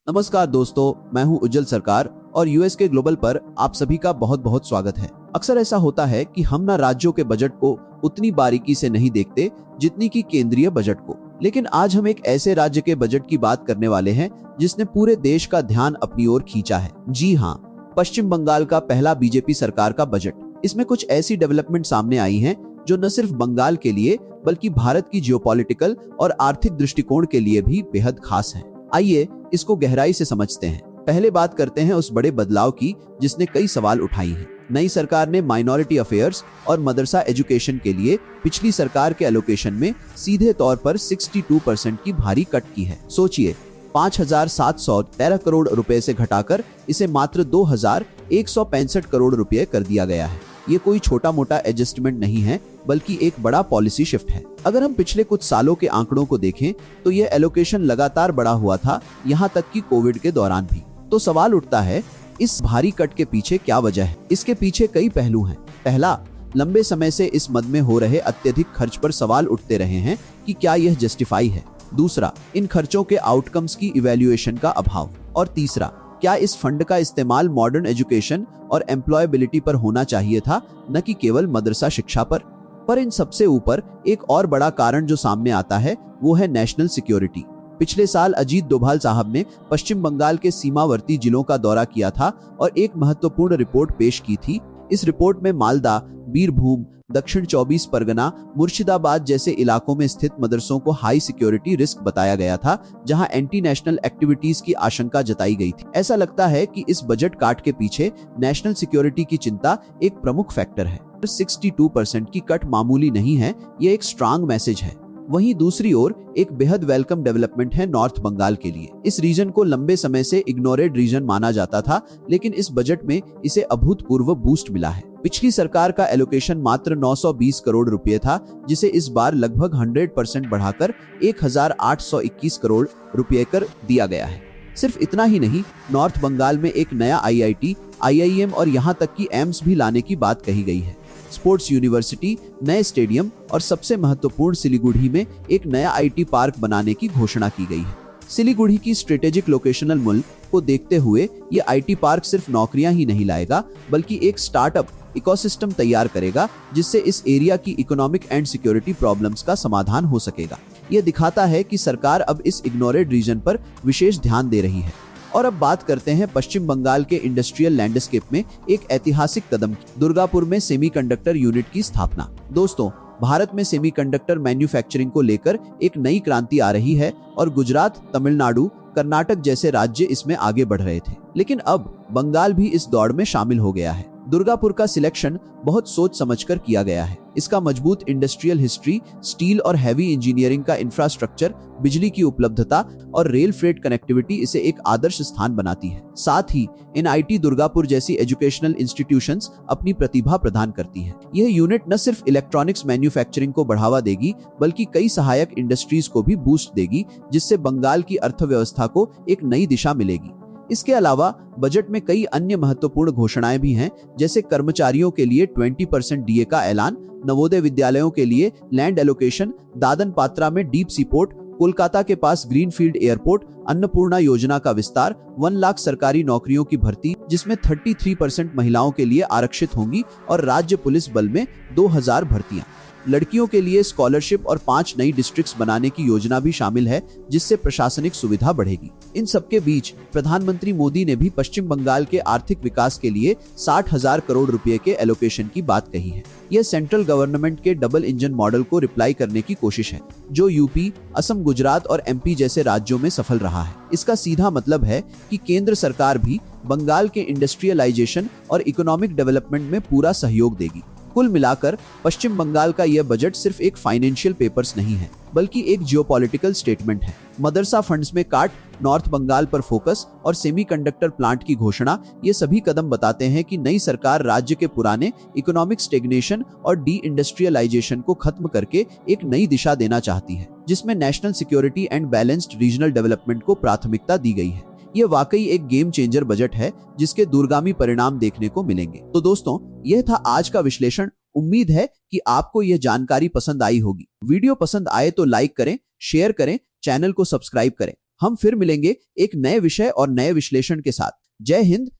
नमस्कार दोस्तों, मैं हूं उज्जवल सरकार और यूएस के ग्लोबल पर आप सभी का बहुत बहुत स्वागत है। अक्सर ऐसा होता है कि हम ना राज्यों के बजट को उतनी बारीकी से नहीं देखते जितनी कि केंद्रीय बजट को। लेकिन आज हम एक ऐसे राज्य के बजट की बात करने वाले हैं जिसने पूरे देश का ध्यान अपनी ओर खींचा है। जी हाँ, पश्चिम बंगाल का पहला बीजेपी सरकार का बजट। इसमें कुछ ऐसी डेवलपमेंट सामने आई हैं जो न सिर्फ बंगाल के लिए बल्कि भारत की जियोपॉलिटिकल और आर्थिक दृष्टिकोण के लिए भी बेहद खास है। आइए इसको गहराई से समझते हैं। पहले बात करते हैं उस बड़े बदलाव की जिसने कई सवाल उठाई हैं। नई सरकार ने माइनॉरिटी अफेयर्स और मदरसा एजुकेशन के लिए पिछली सरकार के एलोकेशन में सीधे तौर पर 62% की भारी कट की है। सोचिए, 5,713 करोड़ रुपए से घटाकर इसे मात्र 2,165 करोड़ रुपए कर दिया गया है। ये कोई छोटा मोटा एडजस्टमेंट नहीं है बल्कि एक बड़ा पॉलिसी शिफ्ट है। अगर हम पिछले कुछ सालों के आंकड़ों को देखें तो ये एलोकेशन लगातार बढ़ा हुआ था, यहाँ तक कि कोविड के दौरान भी। तो सवाल उठता है, इस भारी कट के पीछे क्या वजह है? इसके पीछे कई पहलू हैं। पहला, लंबे समय से इस मद में हो रहे अत्यधिक खर्च पर सवाल उठते रहे हैं कि क्या यह जस्टिफाई है। दूसरा, इन खर्चों के आउटकम्स की इवैल्यूएशन का अभाव। और तीसरा, क्या इस फंड का इस्तेमाल मॉडर्न एजुकेशन और एम्प्लॉयबिलिटी पर होना चाहिए था, न कि केवल मदरसा शिक्षा पर इन सबसे ऊपर एक और बड़ा कारण जो सामने आता है वो है नेशनल सिक्योरिटी। पिछले साल अजीत डोभाल साहब ने पश्चिम बंगाल के सीमावर्ती जिलों का दौरा किया था और एक महत्वपूर्ण रिपोर्ट पेश की थी। इस रिपोर्ट में मालदा, बीरभूम, दक्षिण 24 परगना, मुर्शिदाबाद जैसे इलाकों में स्थित मदरसों को हाई सिक्योरिटी रिस्क बताया गया था, जहां एंटी नेशनल एक्टिविटीज की आशंका जताई गई थी। ऐसा लगता है कि इस बजट काट के पीछे नेशनल सिक्योरिटी की चिंता एक प्रमुख फैक्टर है। 62% की कट मामूली नहीं है, ये एक स्ट्रांग मैसेज है। वहीं दूसरी ओर एक बेहद वेलकम डेवलपमेंट है नॉर्थ बंगाल के लिए। इस रीजन को लंबे समय से इग्नोरेड रीजन माना जाता था, लेकिन इस बजट में इसे अभूतपूर्व बूस्ट मिला है। पिछली सरकार का एलोकेशन मात्र 920 करोड़ रुपए था, जिसे इस बार लगभग 100% बढ़ाकर 1,821 करोड़ रुपए कर दिया गया है। सिर्फ इतना ही नहीं, नॉर्थ बंगाल में एक नया IIT, IIM और यहाँ तक कि एम्स भी लाने की बात कही गई है। स्पोर्ट्स यूनिवर्सिटी, नए स्टेडियम और सबसे महत्वपूर्ण सिलीगुड़ी में एक नया IT पार्क बनाने की घोषणा की गई है। सिलीगुड़ी की स्ट्रेटेजिक लोकेशनल मूल्य को देखते हुए ये IT पार्क सिर्फ नौकरियां ही नहीं लाएगा बल्कि एक स्टार्टअप इकोसिस्टम तैयार करेगा जिससे इस एरिया की इकोनॉमिक एंड सिक्योरिटी प्रॉब्लम्स का समाधान हो सकेगा। यह दिखाता है कि सरकार अब इस इग्नोरेड रीजन पर विशेष ध्यान दे रही है। और अब बात करते हैं पश्चिम बंगाल के इंडस्ट्रियल लैंडस्केप में एक ऐतिहासिक कदम की, दुर्गापुर में सेमीकंडक्टर यूनिट की स्थापना। दोस्तों, भारत में सेमीकंडक्टर मैन्युफैक्चरिंग को लेकर एक नई क्रांति आ रही है और गुजरात, तमिलनाडु, कर्नाटक जैसे राज्य इसमें आगे बढ़ रहे थे, लेकिन अब बंगाल भी इस दौड़ में शामिल हो गया है। दुर्गापुर का सिलेक्शन बहुत सोच समझकर किया गया है। इसका मजबूत इंडस्ट्रियल हिस्ट्री, स्टील और हैवी इंजीनियरिंग का इंफ्रास्ट्रक्चर, बिजली की उपलब्धता और रेल फ्रेट कनेक्टिविटी इसे एक आदर्श स्थान बनाती है। साथ ही NIT दुर्गापुर जैसी एजुकेशनल इंस्टीट्यूशंस अपनी प्रतिभा प्रदान करती हैं। यह यूनिट न सिर्फ इलेक्ट्रॉनिक्स मैन्युफैक्चरिंग को बढ़ावा देगी बल्कि कई सहायक इंडस्ट्रीज को भी बूस्ट देगी, जिससे बंगाल की अर्थव्यवस्था को एक नई दिशा मिलेगी। इसके अलावा बजट में कई अन्य महत्वपूर्ण घोषणाएं भी हैं, जैसे कर्मचारियों के लिए 20% DA का ऐलान, नवोदय विद्यालयों के लिए लैंड एलोकेशन, दादन पात्रा में डीप सी पोर्ट, कोलकाता के पास ग्रीनफील्ड एयरपोर्ट, अन्नपूर्णा योजना का विस्तार, 1 लाख सरकारी नौकरियों की भर्ती जिसमें 33% महिलाओं के लिए आरक्षित होंगी और राज्य पुलिस बल में 2000 भर्तियां। लड़कियों के लिए स्कॉलरशिप और 5 नई डिस्ट्रिक्ट्स बनाने की योजना भी शामिल है, जिससे प्रशासनिक सुविधा बढ़ेगी। इन सबके बीच प्रधानमंत्री मोदी ने भी पश्चिम बंगाल के आर्थिक विकास के लिए 60,000 करोड़ रुपए के एलोकेशन की बात कही है। यह सेंट्रल गवर्नमेंट के डबल इंजन मॉडल को रिप्लाई करने की कोशिश है, जो यूपी, असम, गुजरात और MP जैसे राज्यों में सफल रहा है। इसका सीधा मतलब है कि केंद्र सरकार भी बंगाल के इंडस्ट्रियलाइजेशन और इकोनॉमिक डेवलपमेंट में पूरा सहयोग देगी। कुल मिलाकर पश्चिम बंगाल का यह बजट सिर्फ एक फाइनेंशियल पेपर्स नहीं है बल्कि एक जियोपॉलिटिकल स्टेटमेंट है। मदरसा फंड्स में काट, नॉर्थ बंगाल पर फोकस और सेमीकंडक्टर प्लांट की घोषणा, ये सभी कदम बताते हैं कि नई सरकार राज्य के पुराने इकोनॉमिक स्टेग्नेशन और डी इंडस्ट्रियलाइजेशन को खत्म करके एक नई दिशा देना चाहती है, जिसमें national security and balanced regional development को प्राथमिकता दी गई है। ये वाकई एक गेम चेंजर बजट है जिसके दूरगामी परिणाम देखने को मिलेंगे। तो दोस्तों, यह था आज का विश्लेषण। उम्मीद है कि आपको यह जानकारी पसंद आई होगी। वीडियो पसंद आए तो लाइक करें, शेयर करें, चैनल को सब्सक्राइब करें। हम फिर मिलेंगे एक नए विषय और नए विश्लेषण के साथ। जय हिंद,